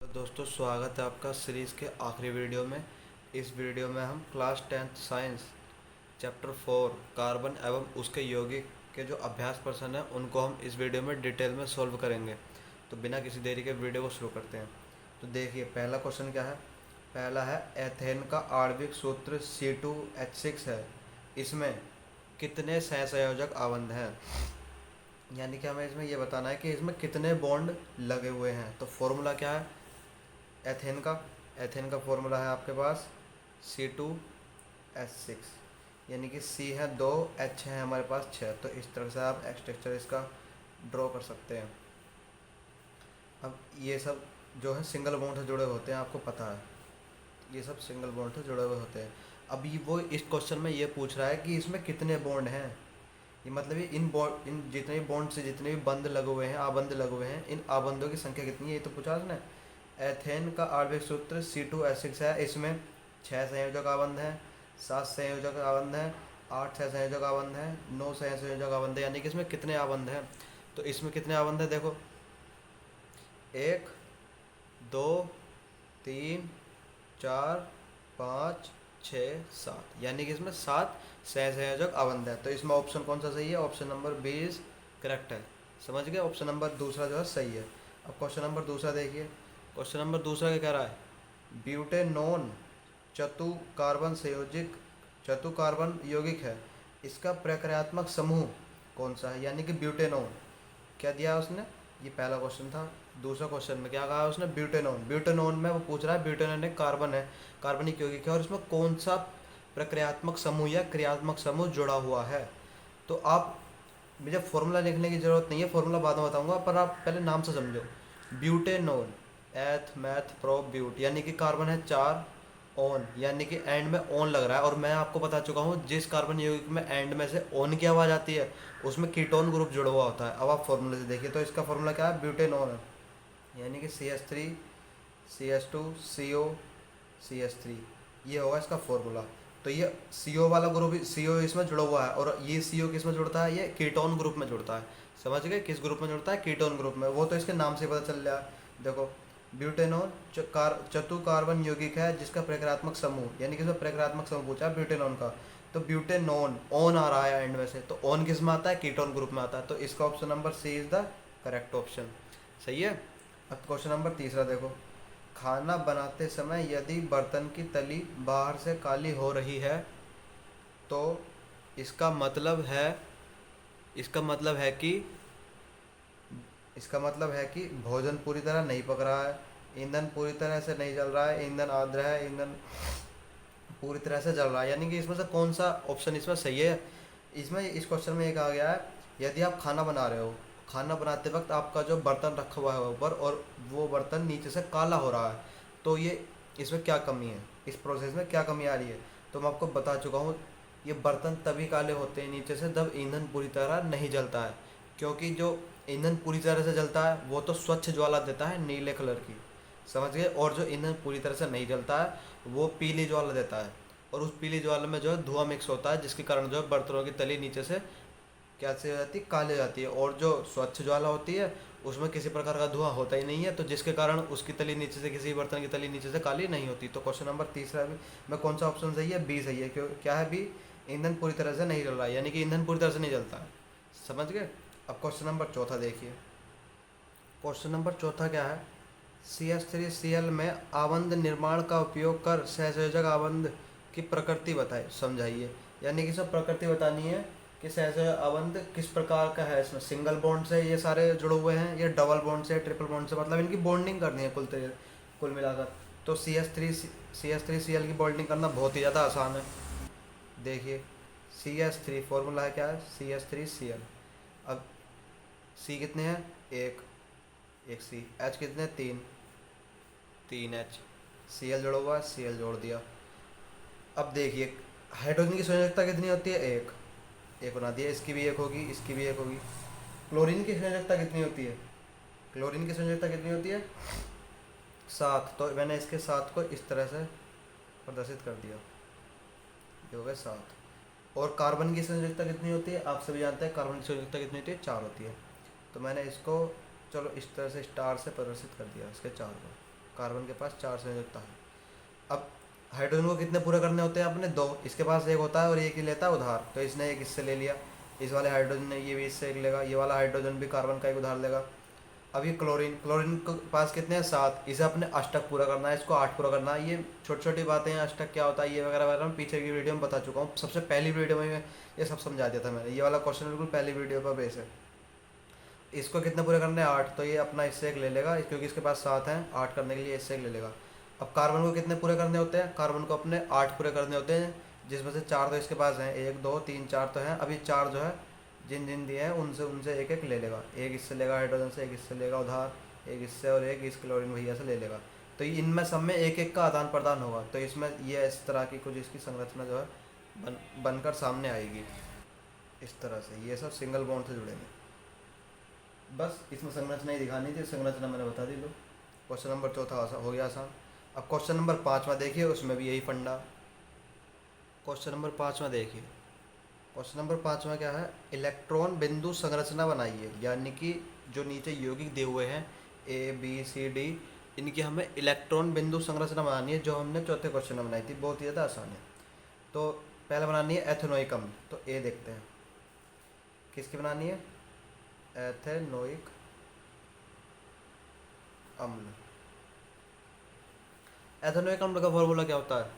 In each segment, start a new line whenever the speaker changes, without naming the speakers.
तो दोस्तों, स्वागत है आपका सीरीज़ के आखिरी वीडियो में। इस वीडियो में हम class 10th science chapter 4 carbon एवं उसके यौगिक के जो अभ्यास प्रश्न हैं उनको हम इस वीडियो में डिटेल में सॉल्व करेंगे। तो बिना किसी देरी के वीडियो को शुरू करते हैं। तो देखिए, पहला क्वेश्चन क्या है। पहला है, एथेन का आणविक सूत्र C2H6 है। इसमें कितने सहसंयोजक आबंध हैं। यानी कि हमें इसमें ये बताना है कि इसमें कितने बॉन्ड लगे हुए हैं। तो फॉर्मूला क्या है एथेन का। एथेन का फॉर्मूला है आपके पास C2H6, यानी कि C है 2, H है हमारे पास 6। तो इस तरह से आप स्ट्रक्चर इसका ड्रॉ कर सकते हैं। अब ये सब जो है सिंगल बॉन्ड से जुड़े होते हैं, आपको पता है ये सब सिंगल बॉन्ड से जुड़े हुए होते हैं। अभी वो इस क्वेश्चन में ये पूछ रहा है कि इसमें कितने बॉन्ड हैं। ये मतलब ये इन जितने भी बॉन्ड से जितने भी बंध लगे हुए हैं, आबंध लगे हुए हैं, इन आबंधों की संख्या कितनी है, ये तो पूछा उसने। एथेन का आणविक सूत्र C2H6 है। इसमें 6 संयोजक आबंध हैं, 7 संयोजक आबंध हैं, 8 सहसंयोजक आबंध हैं, 9 सहसंयोजक आबंध हैं। यानी कि इसमें कितने आबंध हैं। तो इसमें कितने आबंध हैं देखो, 1 2 3 4 5 6 7, यानी कि इसमें 7 सहसंयोजक आबंध है। तो इसमें ऑप्शन कौन सा सही है, ऑप्शन नंबर 20 करेक्ट है। समझ गए, ऑप्शन नंबर दूसरा जो है सही है। अब क्वेश्चन नंबर दूसरा देखिए। क्वेश्चन नंबर दूसरा क्या कह रहा है, ब्यूटेनोन चतु कार्बन संयोजिक चतु कार्बन यौगिक है। इसका प्रक्रियात्मक समूह कौन सा है। यानी कि ब्यूटेनोन क्या दिया है उसने, ये पहला क्वेश्चन था। दूसरा क्वेश्चन में क्या कहा उसने, ब्यूटेनोन। ब्यूटेनोन में वो पूछ रहा है, ब्यूटेनोन एक कार्बन है, कार्बनिक यौगिक है, और इसमें कौन सा प्रक्रियात्मक समूह या क्रियात्मक समूह जुड़ा हुआ है। तो आप, मुझे फॉर्मूला लिखने की ज़रूरत नहीं है, फॉर्मूला बाद में बताऊंगा, पर आप पहले नाम से समझो। ब्यूटेनोन, एथ मैथ प्रो ब्यूट, यानी कि कार्बन है 4, ऑन यानी कि एंड में ऑन लग रहा है। और मैं आपको बता चुका हूँ, जिस कार्बन यौगिक में एंड में से ऑन की आवाज़ आती है उसमें कीटोन ग्रुप जुड़ा हुआ होता है। अब आप फॉर्मूले से देखिए, तो इसका फॉर्मूला क्या है, ब्यूटेनोन है, यानी कि CH3 CH2 CO CH3, ये होगा इसका फॉर्मूला। तो ये CO वाला ग्रुप, CO इसमें जुड़ा हुआ है, और ये CO किस में जुड़ता है, ये कीटोन ग्रुप में जुड़ता है। समझ गए, किस ग्रुप में जुड़ता है, कीटोन ग्रुप में। वो तो इसके नाम से पता चल रहा है। देखो, ब्यूटेनोन चतु कार्बन यौगिक है जिसका प्रक्रियात्मक समूह, यानी कि इसमें प्रक्रियात्मक समूह पूछा है ब्यूटेनोन का। तो ब्यूटेनोन ऑन आ रहा है एंड में से, तो ऑन किस में आता है, कीटोन ग्रुप में आता है। तो इसका option number C is the correct option. सही है। अब क्वेश्चन नंबर तीसरा देखो, खाना बनाते समय यदि बर्तन की तली बाहर से काली हो रही है तो इसका मतलब है इसका मतलब है कि इसका मतलब है कि भोजन पूरी तरह नहीं पक रहा है, ईंधन पूरी तरह से नहीं जल रहा है, ईंधन आर्द्र है, ईंधन पूरी तरह से जल रहा है। यानी कि इसमें से कौन सा ऑप्शन इसमें सही है। इसमें इस क्वेश्चन में ये कहा गया है, यदि आप खाना बना रहे हो, खाना बनाते वक्त आपका जो बर्तन रखा हुआ है ऊपर, और वो बर्तन नीचे से काला हो रहा है, तो ये इसमें क्या कमी है, इस प्रोसेस में क्या कमी आ रही है। तो मैं आपको बता चुका हूँ, ये बर्तन तभी काले होते हैं नीचे से जब ईंधन पूरी तरह नहीं जलता है। क्योंकि जो ईंधन पूरी तरह से जलता है वो तो स्वच्छ ज्वाला देता है नीले कलर की, समझ गए, और जो ईंधन पूरी तरह से नहीं जलता है वो पीली ज्वाला देता है। और उस पीली ज्वाला में जो है धुआं मिक्स होता है, जिसके कारण जो है बर्तनों की तली नीचे से क्या से हो जाती है, काली हो जाती है। और जो स्वच्छ ज्वाला होती है उसमें किसी प्रकार का धुआं होता ही नहीं है, तो जिसके कारण उसकी तली नीचे से, किसी बर्तन की तली नीचे से काली नहीं होती। तो क्वेश्चन नंबर तीसरा भी में कौन सा ऑप्शन सही है, बी सही है। क्यों, क्या है बी, ईंधन पूरी तरह से नहीं जल रहा है, यानी कि ईंधन पूरी तरह से नहीं जलता है। समझ गए। अब क्वेश्चन नंबर चौथा देखिए। क्वेश्चन नंबर चौथा क्या है, CH3Cl में आबंध निर्माण का उपयोग कर सहसंयोजक आबंध की प्रकृति बताए, समझाइए। यानी कि सब प्रकृति बतानी है कि सहसंयोजक आबंध किस प्रकार का है। इसमें सिंगल बॉन्ड से ये सारे जुड़े हुए हैं, ये डबल बॉन्ड से, ट्रिपल बॉन्ड से, मतलब इनकी बॉन्डिंग करनी है कुल मिलाकर। तो CH3Cl की बॉन्डिंग करना बहुत ही ज़्यादा आसान है। देखिए, CH3 फॉर्मूला है क्या है, CH3Cl। अब C कितने हैं, एक, एक C, H कितने, तीन, तीन H, Cl जोड़ा हुआ है, Cl जोड़ दिया। अब देखिए, हाइड्रोजन की संयोजकता कितनी होती है, एक, एक बना दिया, इसकी भी एक होगी, इसकी भी एक होगी। क्लोरीन की संयोजकता कितनी होती है, क्लोरीन की संयोजकता कितनी होती है, 7। तो मैंने इसके 7 को इस तरह से प्रदर्शित कर दिया, ये हो गए 7। और कार्बन की संयोजकता कितनी होती है, आप सभी जानते हैं कार्बन की संयोजकता कितनी होती है, 4 होती है। तो मैंने इसको, चलो इस तरह से स्टार से प्रदर्शित कर दिया इसके 4 को। कार्बन के पास 4 संयुक्ता है। अब हाइड्रोजन को कितने पूरे करने होते हैं अपने? 2। इसके पास एक होता है और एक ही लेता है उधार, तो इसने एक इससे ले लिया। इस वाले हाइड्रोजन ने ये भी इससे एक लेगा, ये वाला हाइड्रोजन भी कार्बन का एक उधार लेगा। अब ये क्लोरीन, क्लोरीन के पास कितने हैं? 7। इसे अपने अष्टक पूरा करना है, इसको 8 पूरा करना है। ये छोटी छोटी बातें हैं, अष्टक क्या होता है ये वगैरह वगैरह मैं पीछे की वीडियो में बता चुका हूँ। सबसे पहली वीडियो में ये सब समझा दिया था मैंने। ये वाला क्वेश्चन बिल्कुल पहली वीडियो पर बेस है। इसको कितने पूरे करने हैं? 8। तो ये अपना इससे एक ले लेगा, क्योंकि इसके पास 7 हैं, 8 करने के लिए इससे एक ले लेगा। अब कार्बन को कितने पूरे करने होते हैं? कार्बन को अपने 8 पूरे करने होते हैं, जिसमें से 4 तो इसके पास हैं, 1 2 3 4 तो हैं। अभी 4 जो है जिन जिन दिए हैं उनसे उनसे एक एक ले लेगा। एक इससे लेगा हाइड्रोजन से, एक इससे लेगा उधार, एक इससे और एक इस क्लोरीन भैया से ले लेगा। तो इनमें सब में एक एक का आदान प्रदान होगा। तो इसमें ये इस तरह की कुछ इसकी संरचना जो है बनकर सामने आएगी इस तरह से। ये सब सिंगल बॉन्ड से जुड़ेंगे। बस इसमें संरचना ही दिखानी थी, संरचना मैंने बता दी। लो क्वेश्चन नंबर 4 हो गया आसान। अब क्वेश्चन नंबर 5 देखिए, उसमें भी यही फंडा। क्वेश्चन नंबर 5 देखिए। क्वेश्चन नंबर 5 क्या है? इलेक्ट्रॉन बिंदु संरचना बनाइए। यानी कि जो नीचे यौगिक दिए हुए हैं ABCD, इनकी हमें इलेक्ट्रॉन बिंदु संरचना बनानी है, जो हमने चौथे क्वेश्चन में बनाई थी। बहुत ही ज़्यादा आसान है। तो पहले बनानी है एथेनोइक अम्ल। तो ए देखते हैं किसकी बनानी है? एथेनोइक अम्ल। एथेनोइक अम्ल का फॉर्मूला क्या होता है?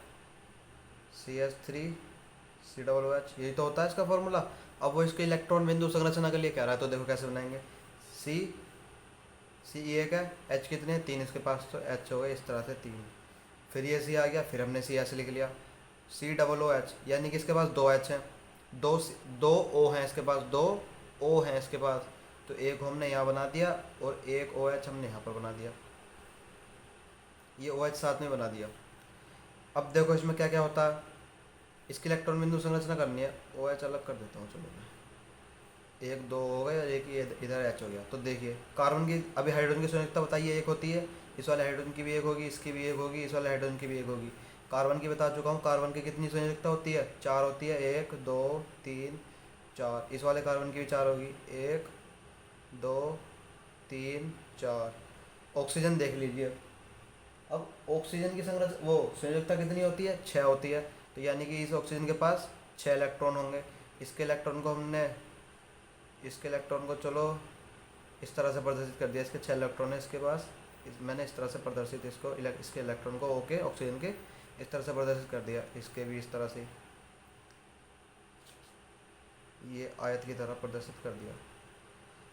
CH3COOH, यही तो होता है इसका फॉर्मूला। अब वो इसके इलेक्ट्रॉन बिंदु संरचना के लिए कह रहा है, तो देखो कैसे बनाएंगे। सी एक है, H कितने? 3 इसके पास, तो H हो गए इस तरह से 3। फिर ये C आ गया, फिर हमने CS लिख लिया। COOH, यानी कि इसके पास 2 H हैं, दो O हैं इसके पास, 2 O हैं इसके पास। तो एक हमने यहाँ बना दिया और एक OH हमने यहाँ पर बना दिया। ये OH साथ में बना दिया। अब देखो इसमें क्या क्या होता है। इसकी इलेक्ट्रॉन बिंदु संरचना करनी है। OH अलग कर देता हूँ, चलो मैं। 1 2 हो गए और एक ही इधर H हो गया। तो देखिए कार्बन की, अभी हाइड्रोजन की संयुक्ता बताइए, एक होती है। इस वाले हाइड्रोजन की भी एक होगी, इसकी भी एक होगी, इस वाले हाइड्रोजन की भी एक होगी। कार्बन की बता चुका हूँ। कार्बन की कितनी संयुक्ता होती है? 4 होती है। 1 2 3 4। इस वाले कार्बन की भी 4 होगी। 1 2 3 4। ऑक्सीजन देख लीजिए। अब ऑक्सीजन की संरचना, वो संयुक्ता कितनी होती है? 6 होती है। तो यानी कि इस ऑक्सीजन के पास 6 इलेक्ट्रॉन होंगे। इसके इलेक्ट्रॉन को चलो इस तरह से प्रदर्शित कर दिया। इसके 6 इलेक्ट्रॉन है इसके पास। मैंने इस तरह से प्रदर्शित इसके इलेक्ट्रॉन को ओके ऑक्सीजन के इस तरह से प्रदर्शित कर दिया। इसके भी इस तरह से ये आयत की तरह प्रदर्शित कर दिया।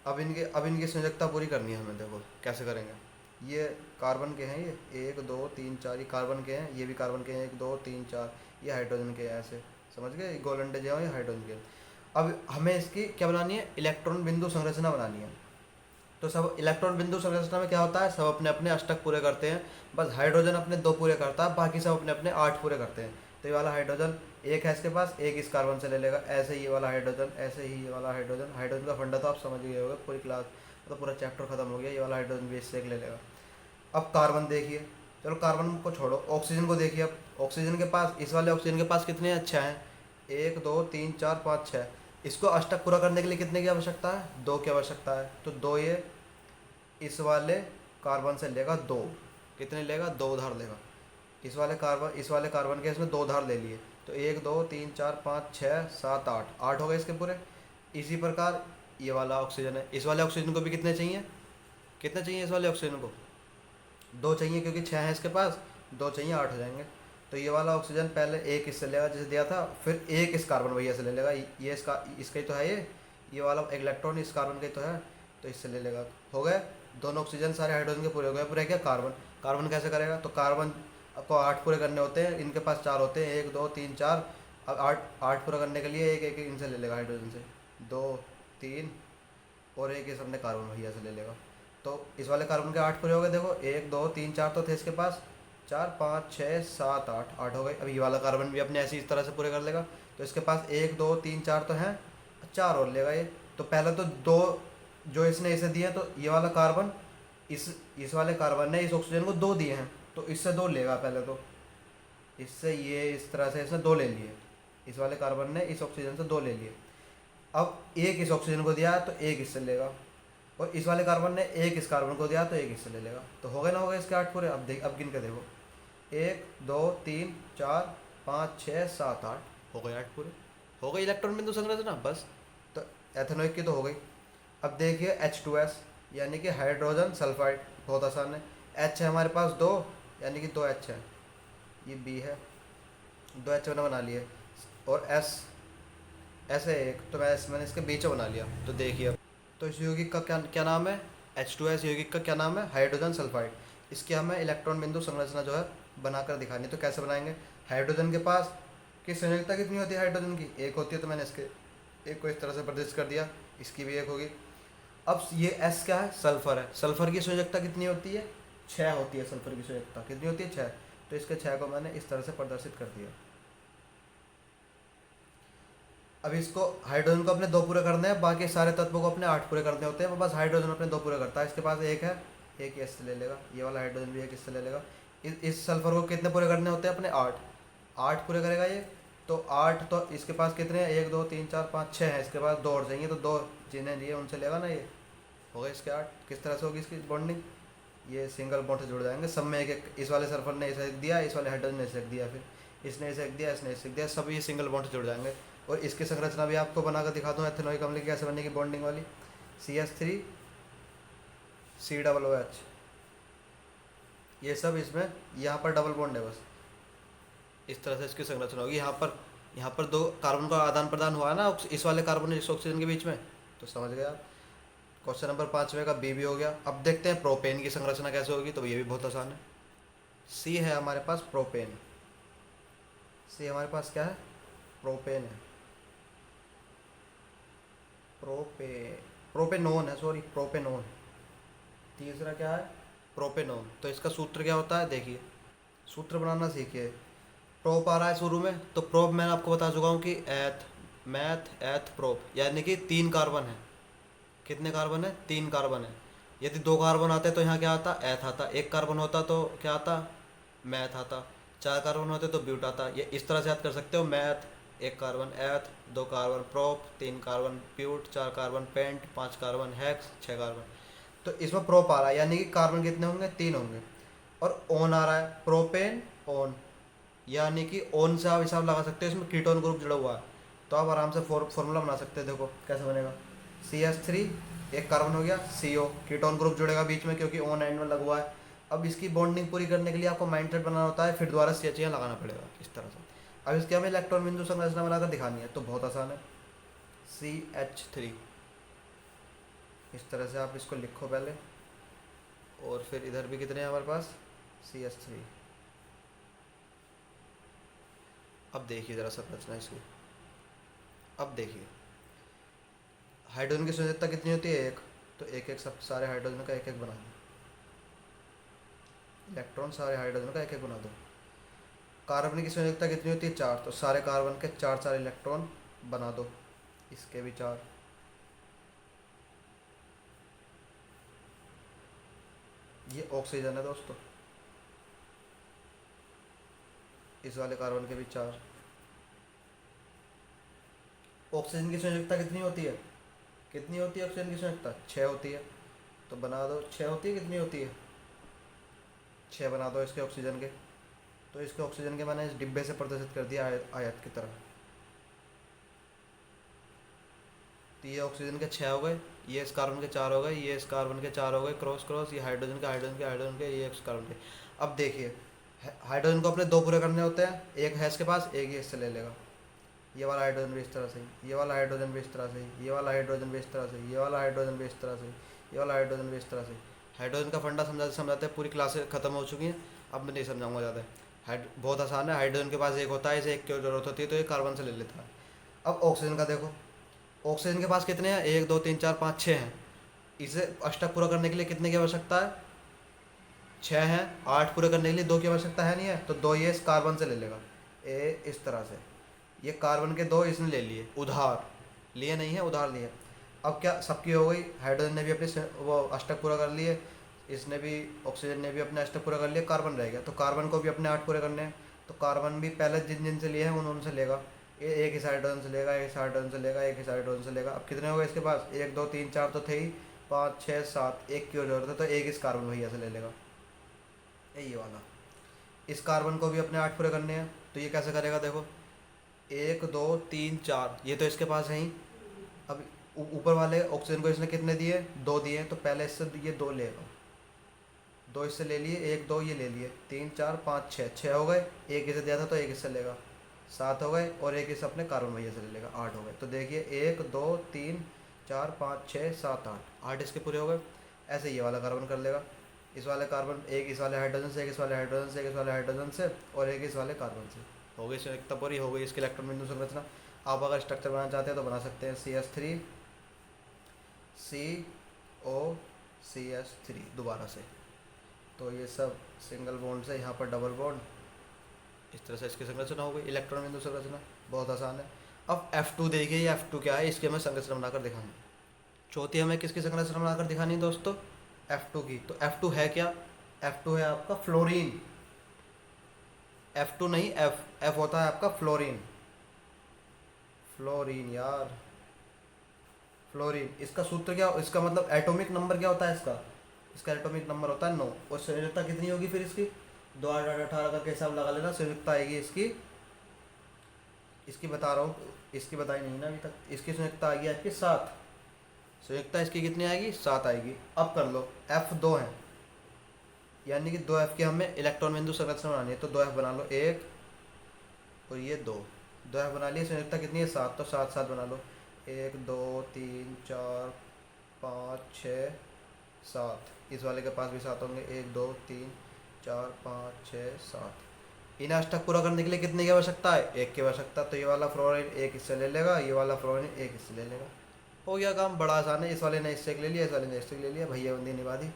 अब इनकी संयुक्ता पूरी करनी है हमें। देखो कैसे करेंगे। ये कार्बन के हैं, ये 1 2 3 4, ये कार्बन के हैं, ये भी कार्बन के हैं, 1 2 3 4। ये हाइड्रोजन के हैं, ऐसे समझ गए। गोलंडे जो है ये हाइड्रोजन के। अब हमें इसकी क्या बनानी है? इलेक्ट्रॉन बिंदु संरचना बनानी है। तो सब इलेक्ट्रॉन बिंदु संरचना में क्या होता है? सब अपने अपने अष्टक पूरे करते हैं। बस हाइड्रोजन अपने 2 पूरे करता है, बाकी सब अपने अपने 8 पूरे करते हैं। तो ये वाला हाइड्रोजन एक है इसके पास, एक इस कार्बन से ले लेगा। ऐसे ही ये वाला हाइड्रोजन, ऐसे ही ये वाला हाइड्रोजन। हाइड्रोजन का फंडा तो आप समझ गए होंगे, पूरी क्लास तो पूरा चैप्टर खत्म हो गया। ये वाला हाइड्रोजन भी इससे एक ले लेगा। अब कार्बन देखिए, चलो कार्बन को छोड़ो, ऑक्सीजन को देखिए। अब ऑक्सीजन के पास, इस वाले ऑक्सीजन के पास कितने अच्छा हैं? 1 2 3 4 5 6। इसको अष्टक पूरा करने के लिए कितने की आवश्यकता है? 2 की आवश्यकता है। तो 2 ये इस वाले कार्बन से लेगा 2। कितने लेगा? 2 उधार लेगा। इस वाले कार्बन के इसमें 2 उधार ले लिए। तो 1 2 3 4 5 6 7 8, 8 हो गए इसके पूरे। इसी प्रकार ये वाला ऑक्सीजन है, इस वाले ऑक्सीजन को भी कितने चाहिए? कितने चाहिए इस वाले ऑक्सीजन को? 2 चाहिए, क्योंकि 6 है इसके पास, 2 चाहिए, 8 हो जाएंगे। तो ये वाला ऑक्सीजन पहले एक इससे लेगा जैसे दिया था, फिर एक इस कार्बन भैया से ले लेगा। ये इसका ही तो है, ये वाला इलेक्ट्रॉन इस कार्बन का ही तो है, तो इससे ले लेगा। हो गए दोनों ऑक्सीजन, सारे हाइड्रोजन के पूरे हो गए। पूरे क्या? कार्बन। कार्बन कैसे करेगा? तो कार्बन को 8 पूरे करने होते हैं, इनके पास 4 होते हैं, 1 2 3 4। अब 8 पूरा करने के लिए एक एक इनसे ले लेगा, हाइड्रोजन से 2 3 और एक इस अपने कार्बन भैया से ले लेगा। तो इस वाले कार्बन के 8 पूरे हो गए। देखो 1 2 3 4 तो थे इसके पास, 4 5 6 7 8, 8 हो गए। अब ये वाला कार्बन भी अपने ऐसे इस तरह से पूरे कर लेगा। तो इसके पास 1 2 3 4 तो हैं, 4 और लेगा ये। तो पहले तो 2 जो इसने इसे दिए, तो ये वाला कार्बन इस वाले कार्बन ने इस ऑक्सीजन को 2 दिए हैं, तो इससे 2 लेगा पहले। तो इससे ये इस तरह से इसने 2 ले लिए। इस वाले कार्बन ने इस ऑक्सीजन से 2 ले लिए। अब एक इस ऑक्सीजन को दिया है, तो एक इससे लेगा। और इस वाले कार्बन ने एक इस कार्बन को दिया तो एक इससे ले लेगा, तो हो गए ना, हो गए इसके 8 पूरे। अब देख, अब गिन के देखो, 1 2 3 4 5 6 7 8, हो गए 8 पूरे, हो गई इलेक्ट्रॉन बिंदु संरचना बस। तो एथेनोइक की तो हो गई। अब देखिए H2S यानी कि हाइड्रोजन सल्फाइड, बहुत आसान है। H है हमारे पास 2 यानी कि 2 H है, ये B है, 2 H मैंने बना लिए। और S है एक, तो मैंने इसके बीच में बना लिया। तो देखिए, तो इस यौगिक का क्या क्या नाम है, H2S यौगिक का क्या नाम है, हाइड्रोजन सल्फाइड। इसकी हमें इलेक्ट्रॉन बिंदु संरचना जो है बनाकर दिखानी है। तो कैसे बनाएंगे, हाइड्रोजन के पास की संयोजकता कितनी होती है, हाइड्रोजन की एक होती है, तो मैंने इसके एक को इस तरह से प्रदर्शित कर दिया, इसकी भी एक होगी। अब ये S क्या है, सल्फर है, सल्फर की संयोजकता कितनी होती है, 6 होती है, सल्फर की संयोजकता कितनी होती है, 6। तो इसके 6 को मैंने इस तरह से प्रदर्शित कर दिया। अब इसको हाइड्रोजन को अपने 2 पूरे करने हैं, बाकी सारे तत्वों को अपने 8 पूरे करने होते हैं, बस हाइड्रोजन अपने 2 पूरे करता है। इसके पास एक है, एक ही इससे ले लेगा, ये वाला हाइड्रोजन भी एक इससे ले लेगा। इस सल्फर को कितने पूरे करने होते हैं अपने, 8 पूरे करेगा ये। तो 8, तो इसके पास कितने हैं, 1 2 3 4 5 6 है, इसके पास 2 और चाहिए, तो 2 जिन्हें लिए उनसे लेगा ना, ये हो गए इसके 8। किस तरह से होगी इसकी बॉन्डिंग, ये सिंगल बॉन्ड से जुड़ जाएंगे सब में, एक एक, इस वाले सल्फर ने इसे एक दिया, इस वाले हाइड्रोजन ने इसे एक दिया, फिर इसने इसे एक दिया, इसने इसे एक दिया, सब ये सिंगल बॉन्ड से जुड़ जाएंगे। और इसकी संरचना भी आपको बनाकर दिखा दूँ, एथेनोइक अम्ल की कैसे बनेगी बॉन्डिंग वाली, CH3 COOH, ये सब इसमें, यहाँ पर डबल बॉन्ड है बस, इस तरह से इसकी संरचना होगी। यहाँ पर 2 कार्बन का आदान प्रदान हुआ है ना, इस वाले कार्बन इस ऑक्सीजन के बीच में, तो समझ गए आप। क्वेश्चन नंबर 5वें का B भी हो गया। अब देखते हैं प्रोपेन की संरचना कैसे होगी, तो ये भी बहुत आसान है। C है हमारे पास प्रोपेन, C हमारे पास क्या है, प्रोपेन है, प्रोपेनोन है, सॉरी प्रोपेनोन। तीसरा क्या है, प्रोपेनोन। तो इसका सूत्र क्या होता है, देखिए सूत्र बनाना सीखिए। प्रोप आ रहा है शुरू में, तो प्रोप मैंने आपको बता चुका हूँ कि एथ प्रोप, यानी कि 3 कार्बन है। कितने कार्बन है, 3 कार्बन है। यदि 2 कार्बन आते तो यहाँ क्या आता, एथ आता। 1 कार्बन होता तो क्या आता, मैथ आता। 4 कार्बन होते तो ब्यूट आता। ये इस तरह से याद कर सकते हो, math 1 carbon eth, 2 carbon prop, 3 carbon but, 4 carbon pent, 5 carbon hex, 6 carbon. तो इसमें प्रोप आ रहा है, यानी कि कार्बन कितने होंगे, 3 होंगे। और ओन आ रहा है, प्रोपेन ओन, यानी कि ओन से आप हिसाब लगा सकते हो, इसमें कीटोन ग्रुप जुड़ा हुआ है। तो आप आराम से फॉर्मूला बना सकते हैं, देखो कैसे बनेगा। CH3 1 कार्बन हो गया, CO कीटोन ग्रुप जुड़ेगा बीच में, क्योंकि ओन एंड में लगा हुआ है। अब इसकी बॉन्डिंग पूरी करने के लिए आपको माइंड बनाना होता है, फिर दोबारा CH यहाँ लगाना पड़ेगा इस तरह से। अब इसके हमें इलेक्ट्रॉन बिंदु संरचना बनाकर दिखानी है, तो बहुत आसान है। CH3 इस तरह से आप इसको लिखो पहले, और फिर इधर भी कितने हैं हमारे पास, CH3। अब देखिए ज़रा संरचना इसकी, अब देखिए हाइड्रोजन की संयोजकता कितनी होती है, 1। तो एक एक सब सारे हाइड्रोजन का एक एक बना दो, इलेक्ट्रॉन सारे हाइड्रोजन का एक एक बना दो। कार्बन की संयोजकता कितनी होती है, 4। तो सारे कार्बन के 4 इलेक्ट्रॉन बना दो, इसके भी 4। ये ऑक्सीजन है दोस्तों, इस वाले कार्बन के भी 4। ऑक्सीजन की संयोजकता कितनी होती है, कितनी होती है ऑक्सीजन की संयोजकता, 6 होती है। तो बना दो, 6 होती है, कितनी होती है, 6 बना दो इसके ऑक्सीजन के। तो इसके ऑक्सीजन के मैंने इस डिब्बे से प्रदर्शित कर दिया आयत की तरह। तो ये ऑक्सीजन के 6 हो गए, ये इस कार्बन के 4 हो गए, ये इस कार्बन के 4 हो गए, क्रॉस क्रॉस, ये हाइड्रोजन के हाइड्रोजन के हाइड्रोजन के, ये इस कार्बन के। अब देखिए हाइड्रोजन को अपने 2 पूरे करने होते हैं, एक है इसके पास, एक ही इससे ले लेगा। ये वाला हाइड्रोजन भी इस तरह से, ये वाला हाइड्रोजन भी इस तरह से, ये वाला हाइड्रोजन भी इस तरह से, ये वाला हाइड्रोजन भी इस तरह से, ये वाला हाइड्रोजन भी इस तरह से। हाइड्रोजन का फंडा समझाते समझाते पूरी क्लासेस खत्म हो चुकी हैं, अब मैं नहीं समझाऊंगा ज़्यादा। बहुत आसान है, हाइड्रोजन के पास एक होता है, इसे एक की जरूरत होती है, तो ये कार्बन से ले लेता है। अब ऑक्सीजन का देखो, ऑक्सीजन के पास कितने हैं, 1 2 3 4 5 6 हैं। इसे अष्टक पूरा करने के लिए कितने की आवश्यकता है, 6 हैं। 8 पूरे करने के लिए 2 की आवश्यकता है नहीं है, तो 2 ये इस कार्बन से ले लेगा, इस तरह से। ये कार्बन के 2 इसने ले लिए, उधार लिए नहीं है, उधार लिए। अब क्या सबकी हो गई, हाइड्रोजन ने भी अपने वो अष्टक पूरा कर लिए, इसने भी, ऑक्सीजन ने भी अपने अष्टक पूरा कर लिए, कार्बन रह गया। तो कार्बन को भी अपने 8 पूरे करने हैं, तो कार्बन भी पहले जिन जिन से लिए हैं उनसे लेगा। ये एक इस हाइड्रोजन से लेगा, एक इस हाइड्रोजन से लेगा, एक इस हाइड्रोजन से लेगा। अब कितने हो गए इसके पास, 1 2 3 4 तो थे ही, 5 6 7, एक की और जरूरत है तो एक इस कार्बन भैया से ले लेगा, ये वाला। इस कार्बन को भी अपने 8 पूरे करने हैं, तो ये कैसे करेगा देखो, 1 2 3 4, ये तो इसके पास है ही। अब ऊपर वाले ऑक्सीजन को इसने कितने दिए, 2 दिए, तो पहले इससे ये 2 लेगा, 2 इससे ले लिए, 1 2 ये ले लिए, 3 4 5 6, 6 हो गए, एक इसे दिया था तो एक इससे लेगा, 7 हो गए, और एक इसे अपने कार्बन भैया से ले लेगा, 8 हो गए। तो देखिए 1 2 3 4 5 6 7 8, 8 इसके पूरे हो गए। ऐसे ये वाला कार्बन कर लेगा, इस वाले कार्बन, एक इस वाले हाइड्रोजन से, एक इस वाले हाइड्रोजन से, एक इस वाले हाइड्रोजन से, और एक इस वाले कार्बन से। हो गई संयुक्ता पूरी, हो गई इसकी इलेक्ट्रॉन बिंदु संरचना। आप अगर स्ट्रक्चर बनाना चाहते हैं तो बना सकते हैं, CH3 COCH3 दोबारा से। तो ये सब सिंगल बॉन्ड से यहाँ पर डबल बॉन्ड, इस तरह से इसकी संरचना हो गई, इलेक्ट्रॉन बिंदु संरचना, बहुत आसान है। अब F2 देखिए, ये F2 क्या है, इसकी हमें संरचना बनाकर दिखानी। चौथी हमें किसकी संरचना बनाकर दिखानी है दोस्तों, F2 की। तो F2 है क्या, F2 है आपका फ्लोरीन। F2 नहीं, F होता है आपका फ्लोरीन, फ्लोरीन यार, फ्लोरीन। इसका सूत्र क्या, इसका मतलब एटॉमिक नंबर क्या होता है इसका, इसका एटॉमिक नंबर होता है 9, और संयोजकता कितनी होगी फिर इसकी, 2 8 8 18 का हिसाब लगा लेना, संयोजकता आएगी इसकी, इसकी बता रहा हूँ, इसकी बताई नहीं ना अभी तक, इसकी संयोजकता आएगी आपकी 7, संयोजकता इसकी कितनी आएगी, 7 आएगी। अब कर लो, F2 है, यानी कि 2F की हमें इलेक्ट्रॉन बिंदु संरचना बनानी है, तो 2F बना लो, 1 और ये 2F बना लिए, संयोजकता कितनी है 7, तो 7 7 बना लो, 1 2 3 4 5 6 7, इस वाले के पास भी 7 होंगे, 1 2 3 4 5 6 7। इन अष्टक पूरा करने के लिए कितने की आवश्यकता है, 1 की आवश्यकता, तो ये वाला फ्लोरीन 1 इससे ले लेगा, ये वाला फ्लोरीन 1 इससे ले लेगा। हो गया काम, बड़ा आसान है। इस वाले ने इससे ले लिया, इस वाले ने इससे ले लिया, भैया बंदी निभा दी,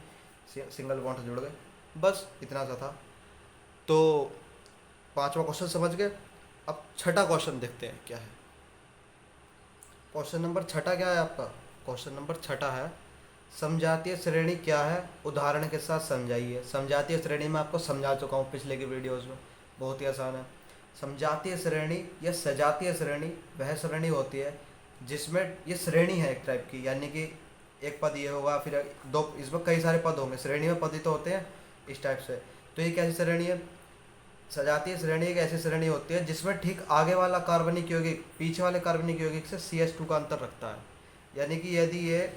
सिंगल बॉन्ड से जुड़ गए, बस इतना सा था। तो 5वां क्वेश्चन समझ गए। अब छठा क्वेश्चन देखते हैं क्या है। क्वेश्चन नंबर छठा क्या है आपका, क्वेश्चन नंबर छठा है, समजातीय श्रेणी क्या है, उदाहरण के साथ समझाइए। समजातीय श्रेणी में आपको समझा चुका हूँ पिछले की वीडियोज़ में, बहुत ही आसान है। समजातीय श्रेणी या सजातीय श्रेणी वह श्रेणी होती है जिसमें ये श्रेणी है एक टाइप की, यानी कि एक पद ये होगा, फिर दो, इसमें कई सारे पद होंगे, श्रेणी में पद ही तो होते हैं इस टाइप से। तो ये कैसी श्रेणी है, सजातीय श्रेणी एक ऐसी श्रेणी होती है जिसमें ठीक आगे वाला कार्बनिक यौगिक पीछे वाले कार्बनिक यौगिक से CH2 का अंतर रखता है। यानी कि यदि ये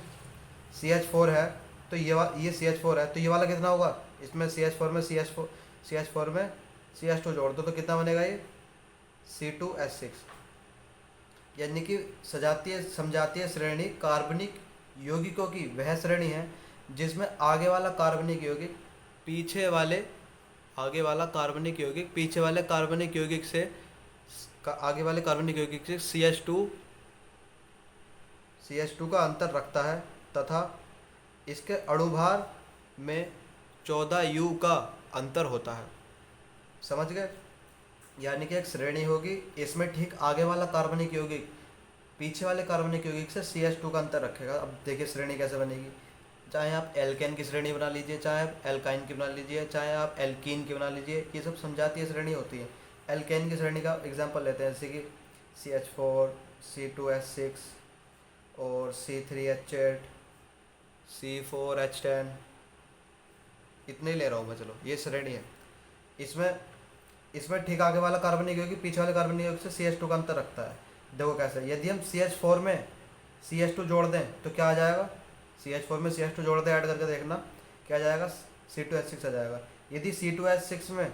CH4 है तो ये CH4 है, तो ये वाला कितना होगा, इसमें CH4 में CH4 में CH2 जोड़ दो तो कितना बनेगा, ये C2H6। यानी कि समजातीय श्रेणी कार्बनिक यौगिकों की वह श्रेणी है जिसमें आगे वाला कार्बनिक यौगिक पीछे वाले कार्बनिक यौगिक से आगे वाले कार्बनिक यौगिक से CH2 का अंतर रखता है, तथा इसके अणुभार में 14U का अंतर होता है। समझ गए, यानी कि एक श्रेणी होगी, इसमें ठीक आगे वाला कार्बनिक यौगिक पीछे वाले कार्बनिक यौगिक से CH2 का अंतर रखेगा। अब देखिए श्रेणी कैसे बनेगी, चाहे आप एल्केन की श्रेणी बना लीजिए, चाहे आप एल्काइन की बना लीजिए, चाहे आप एल्कीन की बना लीजिए, ये सब समजातीय श्रेणी होती है। एल्केन की श्रेणी का एग्जांपल लेते हैं, जैसे कि CH4 C2H6 और C3H8 C4H10, इतने ही ले रहा हूँ मैं, चलो ये श्रेणी है। इसमें ठीक आगे वाला कार्बनिक यौगिक पीछे वाले कार्बनिक यौगिक से CH2 का अंतर रखता है। देखो कैसे, यदि हम CH4 में CH2 जोड़ दें तो क्या आ जाएगा, CH4 में CH2 जोड़ दें, ऐड करके देखना क्या आ जाएगा, C2H6 आ जाएगा। यदि C2H6 में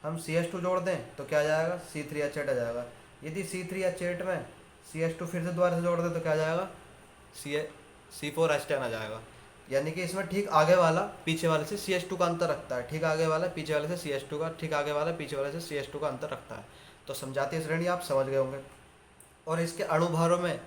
हम CH2 जोड़ दें तो क्या आ जाएगा, C3H8 आ जाएगा। यदि C3H8 में CH2 फिर से दोबारा से जोड़ दें तो क्या आ जाएगा, C4H10 आ जाएगा। यानी कि इसमें ठीक आगे वाला पीछे वाले से CH2 का अंतर रखता है, ठीक आगे वाला पीछे वाले से CH2 का, ठीक आगे वाला पीछे वाले से CH2 का अंतर रखता है। तो समजातीय श्रेणी आप समझ गए होंगे। और इसके अणुभारों में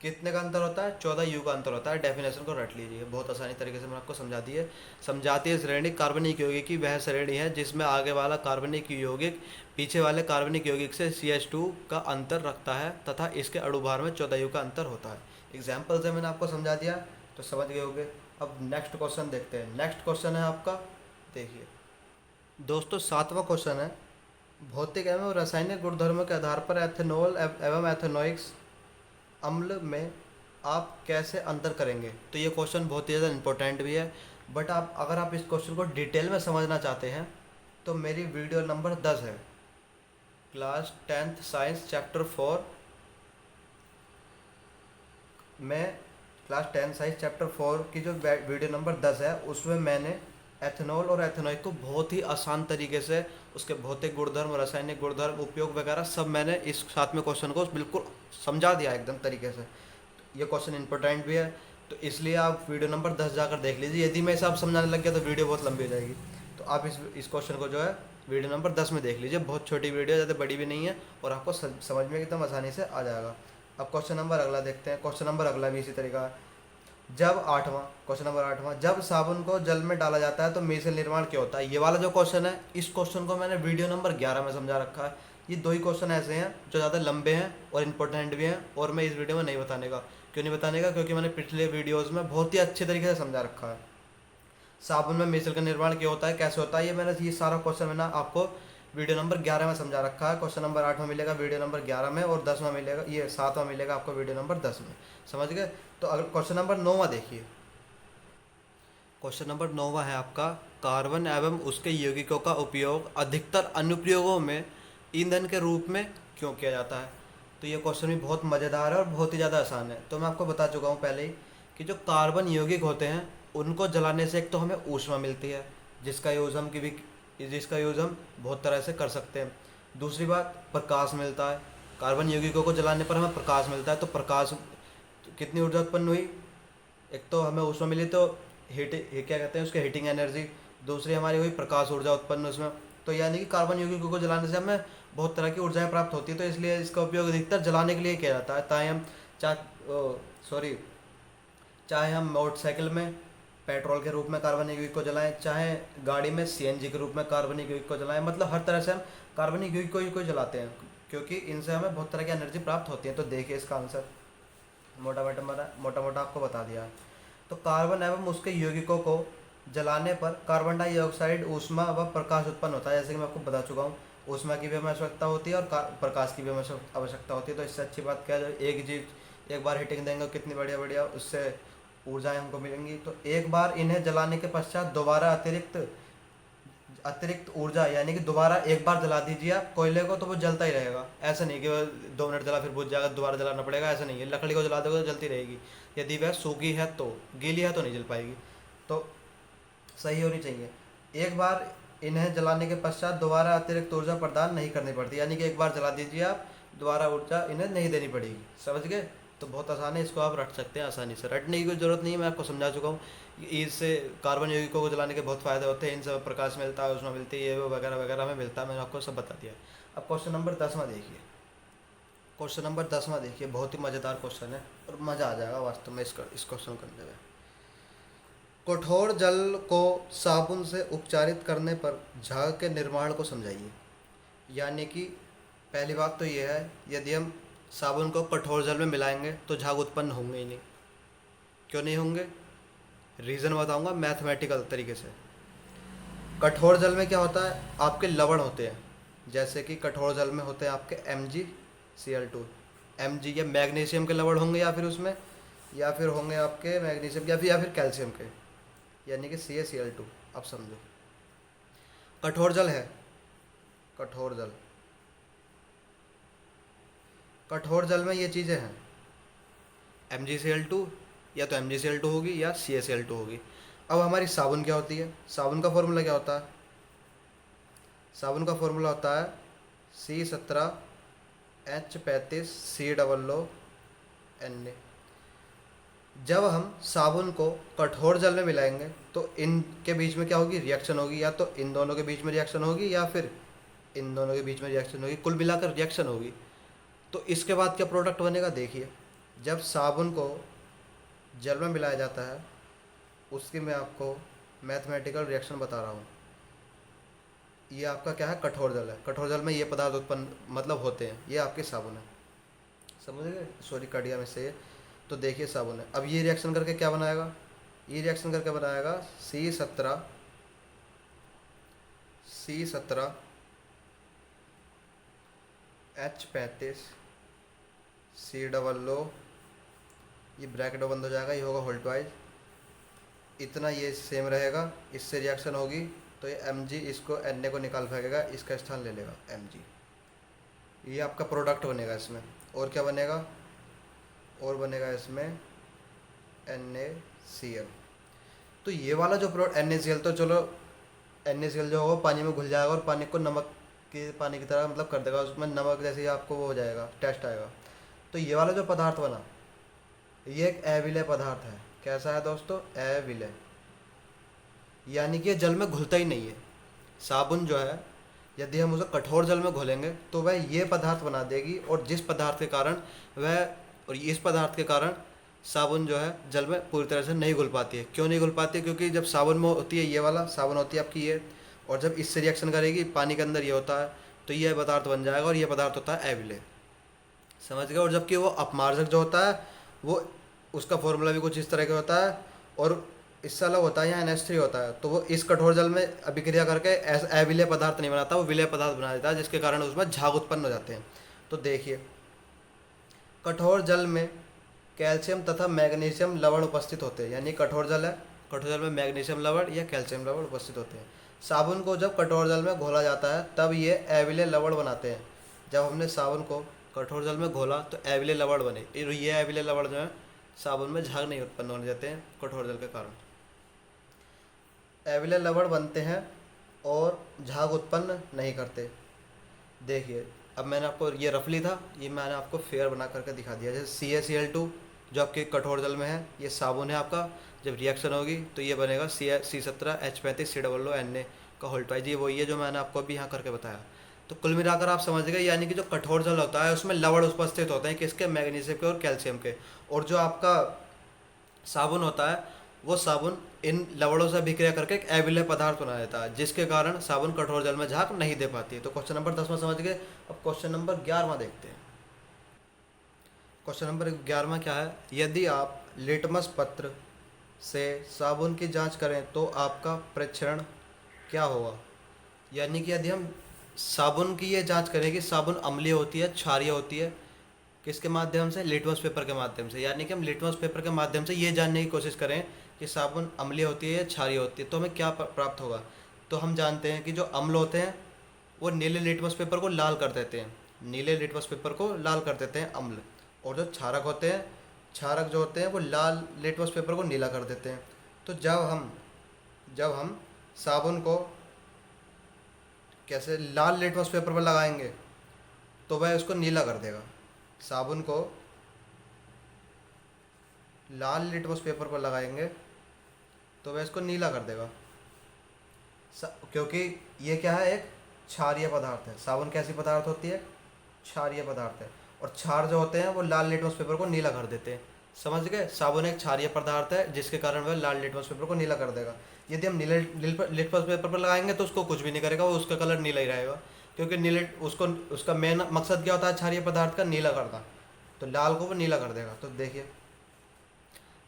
कितने का अंतर होता है, 14U का अंतर होता है। डेफिनेशन को रट लीजिए, बहुत आसानी तरीके से मैंने आपको समझा दी है। समजातीय श्रेणी कार्बनिक यौगिक की वह श्रेणी है जिसमें आगे वाला कार्बनिक यौगिक पीछे वाले कार्बनिक यौगिक से CH2 का अंतर रखता है, तथा इसके अणुभार में 14U का अंतर होता है। एग्जाम्पल से मैंने आपको समझा दिया तो समझ गए होंगे। अब नेक्स्ट क्वेश्चन देखते हैं। नेक्स्ट क्वेश्चन है आपका, देखिए दोस्तों 7वां क्वेश्चन है, भौतिक एवं रासायनिक गुणधर्मों के आधार पर एथेनॉल एवं एथेनोइक्स अम्ल में आप कैसे अंतर करेंगे? तो ये क्वेश्चन बहुत ही ज़्यादा इम्पोर्टेंट भी है, बट आप अगर आप इस क्वेश्चन को डिटेल में समझना चाहते हैं तो मेरी वीडियो नंबर 10 है, क्लास 10th साइंस चैप्टर 4 में। क्लास 10 साइंस चैप्टर 4 की जो वीडियो नंबर 10 है उसमें मैंने एथेनॉल और एथेनॉइक को बहुत ही आसान तरीके से उसके भौतिक गुणधर्म, रासायनिक गुणधर्म, उपयोग वगैरह सब मैंने इस साथ में क्वेश्चन को बिल्कुल समझा दिया एकदम तरीके से। ये क्वेश्चन इंपॉर्टेंट भी है, तो इसलिए आप वीडियो नंबर 10 जाकर देख लीजिए। यदि मैं इसे आप समझाने लग गया तो वीडियो बहुत लंबी हो जाएगी, तो आप इस क्वेश्चन को जो है वीडियो नंबर 10 में देख लीजिए। बहुत छोटी वीडियो, ज़्यादा बड़ी भी नहीं है, और आपको समझ में एकदम आसानी से आ जाएगा। अब क्वेश्चन नंबर अगला देखते हैं। क्वेश्चन नंबर अगला भी इसी तरीका है। जब आठवां, क्वेश्चन नंबर 8वां, जब साबुन को जल में डाला जाता है तो मिसल निर्माण क्या होता है? ये वाला जो क्वेश्चन है, इस क्वेश्चन को मैंने वीडियो नंबर 11 में समझा रखा है। ये दो ही क्वेश्चन ऐसे हैं जो ज़्यादा लंबे हैं और इम्पोर्टेंट भी हैं, और मैं इस वीडियो में नहीं बताने का। क्यों नहीं बताने का? क्योंकि मैंने पिछले वीडियोज़ में बहुत ही अच्छे तरीके से समझा रखा है। साबुन में मिसल का निर्माण क्या होता है, कैसे होता है, ये मैंने ये सारा क्वेश्चन मैंने आपको वीडियो नंबर 11 में समझा रखा है। क्वेश्चन नंबर 8 में मिलेगा वीडियो नंबर 11 में, और 10वां मिलेगा, ये 7वां मिलेगा आपको वीडियो नंबर 10 में। समझ गए? तो अगर क्वेश्चन नंबर 9वां देखिए। क्वेश्चन नंबर 9वां है आपका, कार्बन एवं उसके यौगिकों का उपयोग अधिकतर अनुप्रयोगों में ईंधन के रूप में क्यों किया जाता है? तो ये क्वेश्चन भी बहुत मज़ेदार है और बहुत ही ज़्यादा आसान है। तो मैं आपको बता चुका हूँ पहले ही कि जो कार्बन यौगिक होते हैं उनको जलाने से एक तो हमें ऊष्मा मिलती है, जिसका यूज़ हम बहुत तरह से कर सकते हैं। दूसरी बात, प्रकाश मिलता है। कार्बन यौगिकों को जलाने पर हमें प्रकाश मिलता है, तो प्रकाश, कितनी ऊर्जा उत्पन्न हुई? एक तो हमें ऊष्मा मिली, तो क्या कहते हैं उसके, हीटिंग एनर्जी। दूसरी हमारी हुई प्रकाश ऊर्जा उत्पन्न उसमें। तो यानी कि कार्बन यौगिकों को जलाने से हमें बहुत तरह की ऊर्जाएं प्राप्त होती है, तो इसलिए इसका उपयोग अधिकतर जलाने के लिए किया जाता है। चाहे हम सॉरी चाहे हम मोटरसाइकिल में पेट्रोल के रूप में कार्बन यौगिक को जलाएं, चाहे गाड़ी में सीएनजी के रूप में कार्बन यौगिक को जलाएं, मतलब हर तरह से हम कार्बन यौगिक को ही जलाते हैं, क्योंकि इनसे हमें बहुत तरह की एनर्जी प्राप्त होती है। तो देखिए इसका आंसर मोटा मोटा आपको बता दिया है। तो कार्बन एवं उसके यौगिकों को जलाने पर कार्बन डाइऑक्साइड, ऊष्मा व प्रकाश उत्पन्न होता है। जैसे कि मैं आपको बता चुका हूँ, ऊष्मा की भी हमें आवश्यकता होती है और प्रकाश की भी हमें आवश्यकता होती है। तो इससे अच्छी बात क्या है, जो एक चीज़ एक बार हीटिंग देंगे कितनी बढ़िया बढ़िया उससे ऊर्जाएं हमको मिलेंगी। तो एक बार इन्हें जलाने के पश्चात दोबारा अतिरिक्त ऊर्जा, यानी कि दोबारा एक बार जला दीजिए आप कोयले को तो वो जलता ही रहेगा। ऐसा नहीं कि वो 2 मिनट जला फिर बुझ जाएगा, दोबारा जलाना पड़ेगा, ऐसा नहीं है। लकड़ी को जला दोगे तो जलती रहेगी, यदि वह सूखी है तो, गीली है तो नहीं जल पाएगी। तो सही होनी चाहिए। एक बार इन्हें जलाने के पश्चात दोबारा अतिरिक्त ऊर्जा प्रदान नहीं करनी पड़ती, यानी कि एक बार जला दीजिए आप, दोबारा ऊर्जा इन्हें नहीं देनी पड़ेगी। समझ गए? तो बहुत आसान है, इसको आप रट सकते हैं आसानी से। रटने की कोई ज़रूरत नहीं है, मैं आपको समझा चुका हूँ। इससे कार्बन यौगिकों को जलाने के बहुत फ़ायदे होते हैं, इनसे प्रकाश मिलता है, उसमें मिलती है, वो वगैरह वगैरह में मिलता है, मैंने आपको सब बता दिया। अब क्वेश्चन नंबर 10वां देखिए। क्वेश्चन नंबर 10वां देखिए, बहुत ही मज़ेदार क्वेश्चन है और मज़ा आ जाएगा वास्तव में इस क्वेश्चन करने में। कठोर जल को साबुन से उपचारित करने पर झाग के निर्माण को समझाइए। यानी कि पहली बात तो यह है, यदि हम साबुन को कठोर जल में मिलाएंगे तो झाग उत्पन्न होंगे ही नहीं। क्यों नहीं होंगे? रीज़न बताऊंगा मैथमेटिकल तरीके से। कठोर जल में क्या होता है, आपके लवण होते हैं, जैसे कि कठोर जल में होते हैं आपके MgCl2, Mg या मैग्नीशियम के लवण होंगे, या फिर उसमें, या फिर होंगे आपके मैग्नीशियम या फिर कैल्शियम के, यानी कि CaCl2। अब समझो, कठोर जल है, कठोर जल, कठोर जल में ये चीज़ें हैं, MgCl2, या तो MgCl2 होगी या CaCl2 होगी। अब हमारी साबुन क्या होती है? साबुन का फॉर्मूला क्या होता है? साबुन का फॉर्मूला होता है C17H35COO Na। जब हम साबुन को कठोर जल में मिलाएंगे तो इनके बीच में क्या होगी? रिएक्शन होगी, या तो इन दोनों के बीच में रिएक्शन होगी या फिर इन दोनों के बीच में रिएक्शन होगी, कुल मिलाकर रिएक्शन होगी। तो इसके बाद क्या प्रोडक्ट बनेगा? देखिए, जब साबुन को जल में मिलाया जाता है, उसकी मैं आपको मैथमेटिकल रिएक्शन बता रहा हूँ। ये आपका क्या है? कठोर जल है। कठोर जल में ये पदार्थ उत्पन्न मतलब होते हैं, ये आपके साबुन है। समझ गए? सॉरी कट गया मुझसे ये। तो देखिए साबुन है। अब ये रिएक्शन करके क्या बनाएगा? ये रिएक्शन करके बनाएगा C17H35COO ये ब्रैकेट बंद हो जाएगा, ये होगा होल्ट वाइज, इतना ये सेम रहेगा, इससे रिएक्शन होगी तो ये Mg इसको Na को निकाल फेंकेगा, इसका स्थान ले लेगा Mg। ये आपका प्रोडक्ट बनेगा इसमें। और क्या बनेगा, और बनेगा इसमें NaCl। तो ये वाला जो प्रोडक्ट NaCl, तो चलो NaCl जो होगा पानी में घुल जाएगा और पानी को नमक के पानी की तरह मतलब कर देगा, उसमें नमक जैसे ही आपको वो हो जाएगा, टेस्ट आएगा। तो ये वाला जो पदार्थ बना, ये एक अविलय पदार्थ है। कैसा है दोस्तों, अविलय, यानी कि ये जल में घुलता ही नहीं है। साबुन जो है यदि हम उसे कठोर जल में घोलेंगे तो वह ये पदार्थ बना देगी, और जिस पदार्थ के कारण वह, और इस पदार्थ के कारण साबुन जो है जल में पूरी तरह से नहीं घुल पाती है। क्यों नहीं घुल पाती है, क्योंकि जब साबुन में होती है ये वाला साबुन होती है आपकी ये, और जब इससे रिएक्शन करेगी पानी के अंदर ये होता है तो यह पदार्थ बन जाएगा, और ये पदार्थ होता है अविलय, समझ गए। और जबकि वो अपमार्जक जो होता है वो, उसका फॉर्मूला भी कुछ इस तरह का होता है, और इससे अलग होता है, यहाँ NH3 होता है, तो वो इस कठोर जल में अभिक्रिया करके अविलय पदार्थ नहीं बनाता, वो विलय पदार्थ बना देता है, जिसके कारण उसमें झाग उत्पन्न हो जाते हैं। तो देखिए, कठोर जल में कैल्शियम तथा मैग्नीशियम लवण उपस्थित होते हैं, यानी कठोर जल है, कठोर जल में मैग्नीशियम लवण या कैल्शियम लवण उपस्थित होते हैं। साबुन को जब कठोर जल में घोला जाता है तब ये अविलय लवण बनाते हैं। जब हमने साबुन को कठोर जल में घोला तो अविलय लवण बने, ये अविलय लवण जो है साबुन में झाग नहीं उत्पन्न होने देते हैं कठोर जल के कारण। अविलय लवण बनते हैं और झाग उत्पन्न नहीं करते। देखिए, अब मैंने आपको ये रफली था, ये मैंने आपको फेयर बना करके दिखा दिया। जैसे CaCl2 जो आपके कठोर जल में है, ये साबुन है आपका, जब रिएक्शन होगी तो ये बनेगा C17H35COO Na का होल्ट वाइज, ये वही है जो मैंने आपको अभी यहाँ करके बताया। तो कुल मिलाकर आप समझ गए, यानी कि जो कठोर जल होता है उसमें लवण उपस्थित होते हैं, किसके, मैग्नीशियम के और कैल्शियम के। और जो आपका साबुन होता है वो साबुन इन लवणों से अभिक्रिया करके एक अविलय पदार्थ बना देता है, जिसके कारण साबुन कठोर जल में झाग नहीं दे पाती है। तो क्वेश्चन नंबर 10 समझ गए। अब क्वेश्चन नंबर 11 देखते हैं। क्वेश्चन नंबर 11 क्या है, यदि आप लिटमस पत्र से साबुन की जांच करें तो आपका परीक्षण क्या होगा। यानी कि यदि हम साबुन की ये जांच करें कि साबुन अम्लीय होती है, क्षारीय होती है, किसके माध्यम से, लिटमस पेपर के माध्यम से। यानी कि हम लिटमस पेपर के माध्यम से ये जानने की कोशिश करें कि साबुन अम्लीय होती है या क्षारीय होती है, तो हमें क्या प्राप्त होगा। तो हम जानते हैं कि जो अम्ल होते हैं वो नीले लिटमस पेपर को लाल कर देते हैं, नीले लिटमस पेपर को लाल कर देते हैं अम्ल, और जो क्षारक होते हैं, क्षारक जो होते हैं वो लाल लिटमस पेपर को नीला कर देते हैं। तो जब हम साबुन को कैसे लाल लिटमस पेपर पर लगाएंगे तो वह उसको नीला कर देगा। साबुन को लाल लिटमस पेपर पर लगाएंगे तो वह इसको नीला कर देगा, क्योंकि ये क्या है, एक क्षारीय पदार्थ है। साबुन कैसी पदार्थ होती है, क्षारीय पदार्थ है, और क्षार जो होते हैं वो लाल लिटमस पेपर को नीला कर देते हैं, समझ गए। साबुन एक क्षारीय पदार्थ है जिसके कारण वह लाल लिटमस पेपर को नीला कर देगा। यदि हम नीले लिटमस पेपर पर लगाएंगे तो उसको कुछ भी नहीं करेगा, वो उसका कलर नीला ही रहेगा, क्योंकि नीले उसका मेन मकसद क्या होता है क्षारीय पदार्थ का, नीला करना, तो लाल को वो नीला कर देगा। तो देखिए,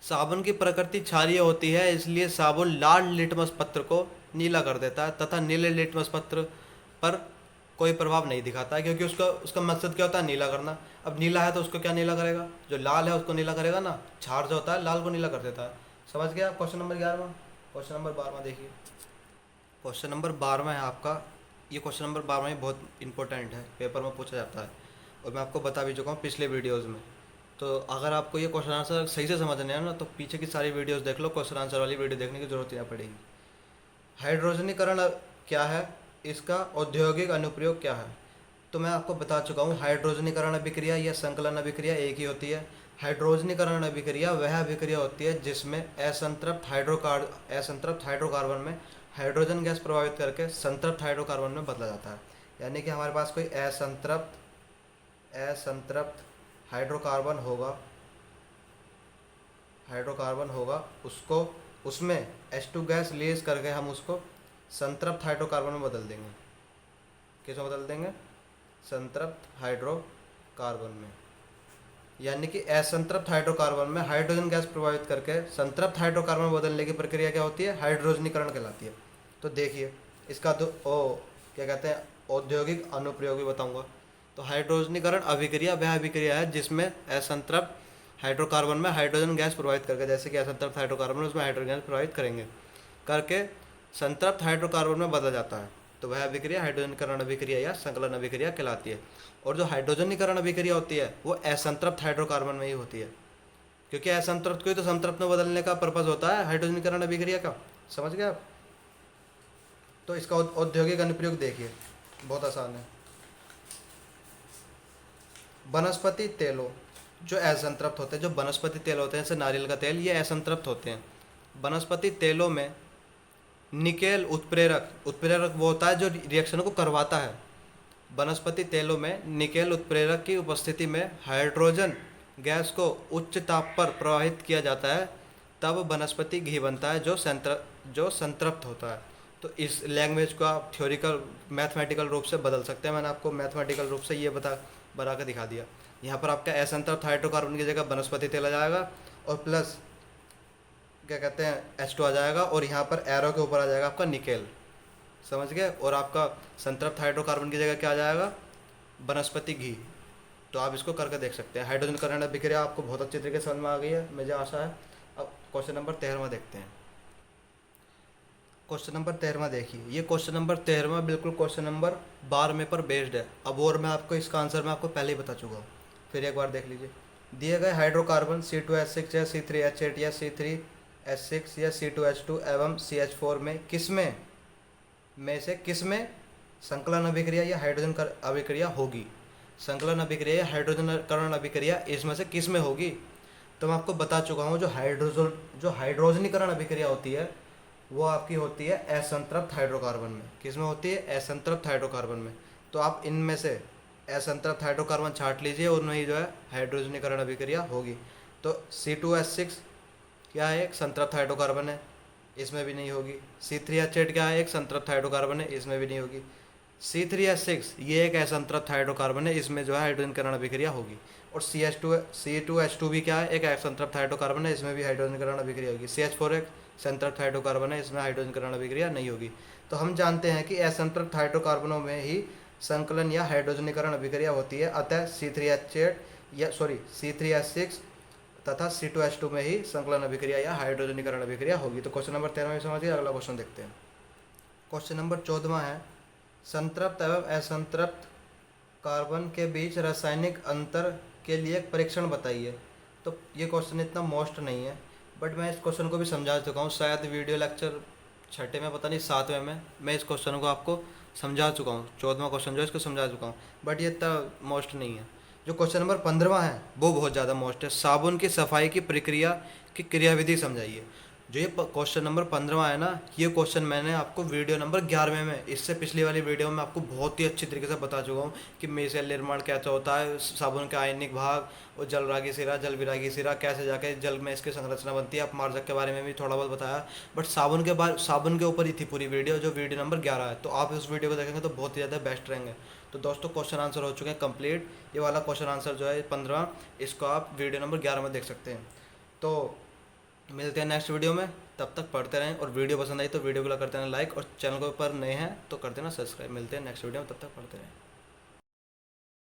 साबुन की प्रकृति क्षारीय होती है, इसलिए साबुन लाल लिटमस पत्र को नीला कर देता है तथा नीले लिटमस पत्र पर कोई प्रभाव नहीं दिखाता है, क्योंकि उसका मकसद क्या होता है, नीला करना। अब नीला है तो उसको क्या नीला करेगा, जो लाल है उसको नीला करेगा ना, क्षार जो होता है लाल को नीला कर देता है, समझ गया। Question number 11। क्वेश्चन नंबर 12 देखिए, क्वेश्चन नंबर 12 है आपका, ये क्वेश्चन नंबर 12 बहुत इंपॉर्टेंट है, पेपर में पूछा जाता है, और मैं आपको बता भी चुका हूँ पिछले वीडियोज़ में। तो अगर आपको ये क्वेश्चन आंसर सही से समझना है ना, तो पीछे की सारी वीडियोस देख लो, क्वेश्चन आंसर वाली वीडियो देखने की जरूरत नहीं पड़ेगी। हाइड्रोजनीकरण क्या है, इसका औद्योगिक अनुप्रयोग क्या है, तो मैं आपको बता चुका हूँ। हाइड्रोजनीकरण अभिक्रिया या संकलन अभिक्रिया एक ही होती है। हाइड्रोजनीकरण अभिक्रिया वह अभिक्रिया होती है जिसमें असंतृप्त हाइड्रोकार्बन में हाइड्रोजन गैस प्रभावित करके संतृप्त हाइड्रोकार्बन में बदला जाता है। यानी कि हमारे पास कोई असंतृप्त हाइड्रोकार्बन होगा, उसको उसमें H2 गैस रिलीज करके हम उसको संतृप्त हाइड्रोकार्बन में बदल देंगे। किसमें बदल देंगे, संतृप्त हाइड्रोकार्बन में। यानी कि असंतृप्त हाइड्रोकार्बन में हाइड्रोजन गैस प्रभावित करके संतृप्त हाइड्रोकार्बन में बदलने की प्रक्रिया क्या होती है, हाइड्रोजनीकरण कहलाती है। तो देखिए, इसका तो क्या कहते हैं, औद्योगिक अनुप्रयोग भी बताऊंगा। तो हाइड्रोजनीकरण अभिक्रिया वह अभिक्रिया है जिसमें असंतृप्त हाइड्रोकार्बन में हाइड्रोजन गैस प्रोवाइड करके, जैसे कि असंतृप्त हाइड्रोकार्बन उसमें हाइड्रोजन गैस प्रोवाइड करेंगे करके संतृप्त हाइड्रोकार्बन में बदल जाता है। तो वह अभिक्रिया हाइड्रोजनीकरण अभिक्रिया या संकलन अभिक्रिया कहलाती है। और जो हाइड्रोजनीकरण अभिक्रिया होती है वो असंतृप्त हाइड्रोकार्बन में ही होती है, क्योंकि असंतृप्त को ही तो संतृप्त में बदलने का पर्पज होता है हाइड्रोजनीकरण अभिक्रिया का। समझ गए आप? तो इसका औद्योगिक अनुप्रयोग देखिए, बहुत आसान है। वनस्पति तेलों जो असंतृप्त होते हैं, जो वनस्पति तेल होते हैं जैसे नारियल का तेल, ये असंतृप्त होते हैं। वनस्पति तेलों में निकेल उत्प्रेरक, उत्प्रेरक वो होता है जो रिएक्शन को करवाता है। वनस्पति तेलों में निकेल उत्प्रेरक की उपस्थिति में हाइड्रोजन गैस को उच्च ताप पर प्रवाहित किया जाता है, तब वनस्पति घी बनता है जो संतृप्त होता है। तो इस लैंग्वेज को आप थ्योरिकल मैथमेटिकल रूप से बदल सकते हैं। मैंने आपको मैथमेटिकल रूप से ये बना के दिखा दिया। यहाँ पर आपका असंतृप्त हाइड्रोकार्बन की जगह वनस्पति तेल आ जाएगा और प्लस क्या कहते हैं H2 आ जाएगा, और यहाँ पर एरो के ऊपर आ जाएगा आपका निकेल। समझ गए? और आपका संतृप्त हाइड्रोकार्बन की जगह क्या आ जाएगा? वनस्पति घी। तो आप इसको करके देख सकते हैं। हाइड्रोजनीकरण अभिक्रिया आपको बहुत अच्छी तरीके से समझ में आ गई है, मुझे आशा है। अब क्वेश्चन नंबर 13वां देखते हैं। क्वेश्चन नंबर 13वां देखिए, ये क्वेश्चन नंबर 13वां बिल्कुल क्वेश्चन नंबर 12 पर बेस्ड है। अब और मैं आपको इसका आंसर मैं आपको पहले ही बता चुका हूँ, फिर एक बार देख लीजिए। दिए गए हाइड्रोकार्बन C2H6 या C3H8 या C3H6 या C2H2 एवं CH4 में किस में संकलन अभिक्रिया या हाइड्रोजन अभिक्रिया होगी? संकलन अभिक्रिया या हाइड्रोजनीकरण अभिक्रिया इसमें से किस में होगी? तो मैं आपको बता चुका हूँ, जो हाइड्रोजनीकरण अभिक्रिया होती है वो आपकी होती है असंतृप्त हाइड्रोकार्बन में। किस में होती है? असंतृप्त हाइड्रोकार्बन में। तो आप इनमें से असंतृप्त हाइड्रोकार्बन छांट लीजिए और उनमें ही जो है हाइड्रोजनीकरण अभिक्रिया होगी। तो C2H6 क्या है? एक संतृप्त हाइड्रोकार्बन है, इसमें भी नहीं होगी। C3H8 क्या है? एक संतृप्त हाइड्रोकार्बन है, इसमें भी नहीं होगी। C3H6 ये एक असंतृप्त हाइड्रोकार्बन है, इसमें जो है हाइड्रोजनीकरण अभिक्रिया होगी। और C2H2 भी क्या है? एक असंतृप्त हाइड्रोकार्बन है, इसमें भी हाइड्रोजनीकरण अभिक्रिया होगी। CH4 एक संतृप्त हाइड्रोकार्बन है, इसमें हाइड्रोजनीकरण अभिक्रिया नहीं होगी। तो हम जानते हैं कि असंतृप्त हाइड्रोकार्बनों में ही संकलन या हाइड्रोजनीकरण अभिक्रिया होती है। अतः C3H6 तथा C2H2 में ही संकलन अभिक्रिया या हाइड्रोजनीकरण अभिक्रिया होगी। तो क्वेश्चन नंबर 13 में समझिए। अगला क्वेश्चन देखते हैं। क्वेश्चन नंबर 14वां है, संतृप्त एवं असंतृप्त कार्बन के बीच रासायनिक अंतर के लिए एक परीक्षण बताइए। तो ये क्वेश्चन इतना मोस्ट नहीं है, बट मैं इस क्वेश्चन को भी समझा चुका हूँ। शायद वीडियो लेक्चर 6 में, पता नहीं 7वें में मैं इस क्वेश्चन को आपको समझा चुका हूँ। 14वां क्वेश्चन जो है इसको समझा चुका हूँ, बट ये इतना मोस्ट नहीं है। जो क्वेश्चन नंबर 15वां है वो बहुत ज़्यादा मोस्ट है। साबुन की सफाई की प्रक्रिया की क्रियाविधि समझाइए। जो ये क्वेश्चन नंबर 15वां है ना, ये क्वेश्चन मैंने आपको वीडियो नंबर 11वें में, इससे पिछली वाली वीडियो में आपको बहुत ही अच्छी तरीके से बता चुका हूँ कि मिसेल निर्माण कैसे होता है, साबुन का आयनिक भाग और जलरागी सिरा, जल विरागी सिरा, कैसे जाके जल में इसकी संरचना बनती है। अपमार्जक के बारे में भी थोड़ा बहुत बताया, बट साबुन के ऊपर ही थी पूरी वीडियो, जो वीडियो नंबर 11 है। तो आप उस वीडियो को देखेंगे तो बहुत ही ज़्यादा बेस्ट रहेंगे। तो दोस्तों क्वेश्चन आंसर हो चुके हैं कंप्लीट। ये वाला क्वेश्चन आंसर जो है 15, इसको आप वीडियो नंबर 11 में देख सकते हैं। तो मिलते हैं नेक्स्ट वीडियो में, तब तक पढ़ते रहें। और वीडियो पसंद आई तो वीडियो को करते रहना लाइक, और चैनल के ऊपर नए हैं तो कर देना सब्सक्राइब। मिलते हैं नेक्स्ट वीडियो में, तब तक पढ़ते रहें।